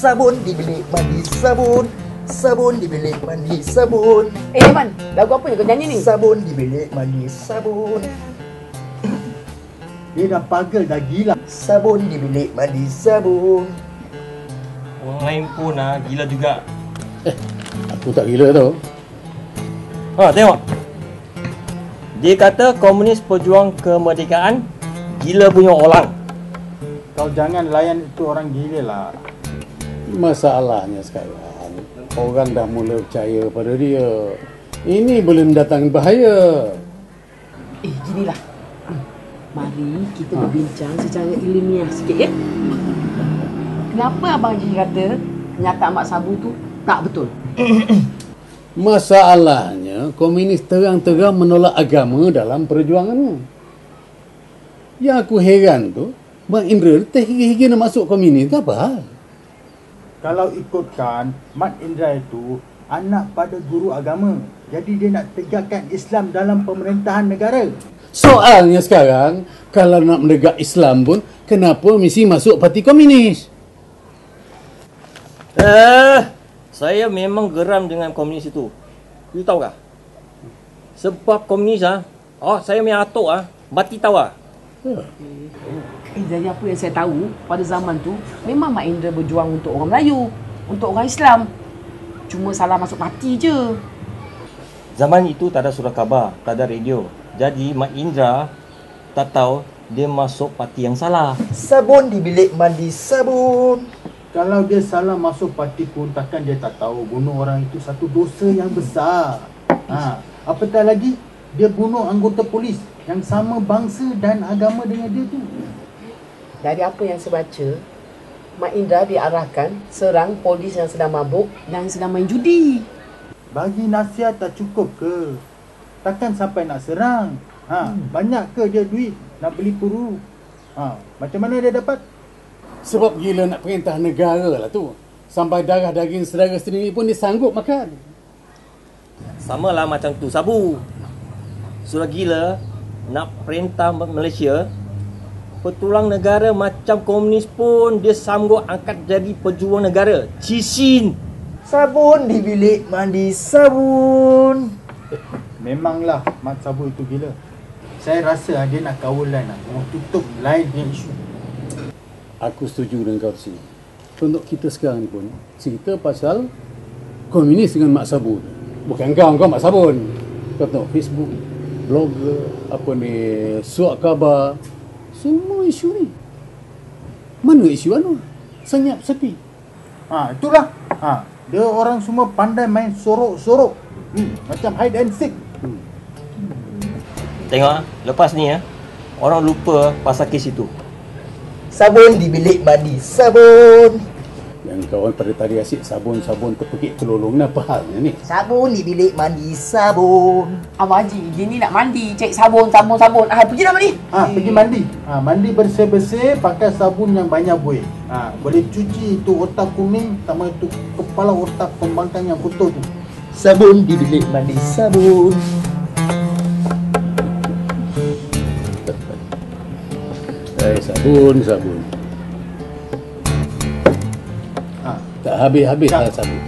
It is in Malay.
Sabun di bilik mandi sabun. Sabun di bilik mandi sabun. Man, lagu apa yang kau nyanyi ni? Sabun di bilik mandi sabun. Dia dah pagal, dah gila. Sabun di bilik mandi sabun. Orang lain pun gila juga. Aku tak gila tau. Tengok. Dia kata komunis pejuang kemerdekaan gila punya orang. Kau jangan layan itu orang gila lah. Masalahnya sekarang orang dah mula percaya pada dia. Ini boleh mendatangkan bahaya. Ginilah. Mari kita berbincang secara ilmiah sikit ya. Kenapa Abang Haji kata kenyataan Mak Sabu tu tak betul? Masalahnya komunis terang-terang menolak agama dalam perjuangannya. Yang aku heran tu, Mak Indra terhigi-higi nak masuk komunis ke apa hal? Kalau ikutkan, Mat Indra itu anak pada guru agama. Jadi dia nak tegakkan Islam dalam pemerintahan negara. Soalnya sekarang, kalau nak menegak Islam pun, kenapa mesti masuk parti komunis? Saya memang geram dengan komunis itu. You tahu tak? Sebab komunis saya punya atuk mati tahu Dari apa yang saya tahu, pada zaman tu memang Mak Indra berjuang untuk orang Melayu, untuk orang Islam. Cuma salah masuk parti je. Zaman itu tak ada surat khabar, tak ada radio. Jadi Mak Indra tak tahu dia masuk parti yang salah. Sabun di bilik mandi sabun. Kalau dia salah masuk parti pun, takkan dia tak tahu bunuh orang itu satu dosa yang besar. Apatah lagi, dia bunuh anggota polis yang sama bangsa dan agama dengan dia tu. Dari apa yang saya baca, Mak Indra diarahkan serang polis yang sedang mabuk dan sedang main judi. Bagi nasihat tak cukup ke? Takkan sampai nak serang? Banyak ke dia duit nak beli peluru? Macam mana dia dapat? Sebab gila nak perintah negara lah tu. Sampai darah daging saudara sendiri pun dia sanggup makan. Sama lah macam tu Sabu. Sudah gila nak perintah Malaysia, petulang negara macam komunis pun dia sanggup angkat jadi pejuang negara. Cisin. Sabun di bilik mandi sabun. Memanglah Mat Sabu itu gila. Saya rasa dia nak kawal lain mau tutup lain punya isu. Aku setuju dengan kau sini. Untuk kita sekarang ni pun cerita pasal komunis dengan Mak Sabu. Bukan kau Mak Sabun. Kau tengok Facebook, blogger, surat khabar, semua isu ni. Mana isu senyap sepi. Itulah. Dia orang semua pandai main sorok-sorok. Macam hide and seek. Tengok lepas ni orang lupa pasal kes itu. Sabun di bilik mandi sabun. Yang kawan pada tadi asyik sabun-sabun terpekik telolong. Apa halnya ni? Sabun di bilik mandi sabun. Abang Haji, dia ni nak mandi, cek sabun. Pergi dah mandi. Pergi mandi. Mandi bersih-bersih, pakai sabun yang banyak buih. Boleh cuci itu otak kuning sama itu kepala otak pembangkang yang kotor tu. Sabun di bilik mandi sabun. Sabun. Tak habis-habis sabun.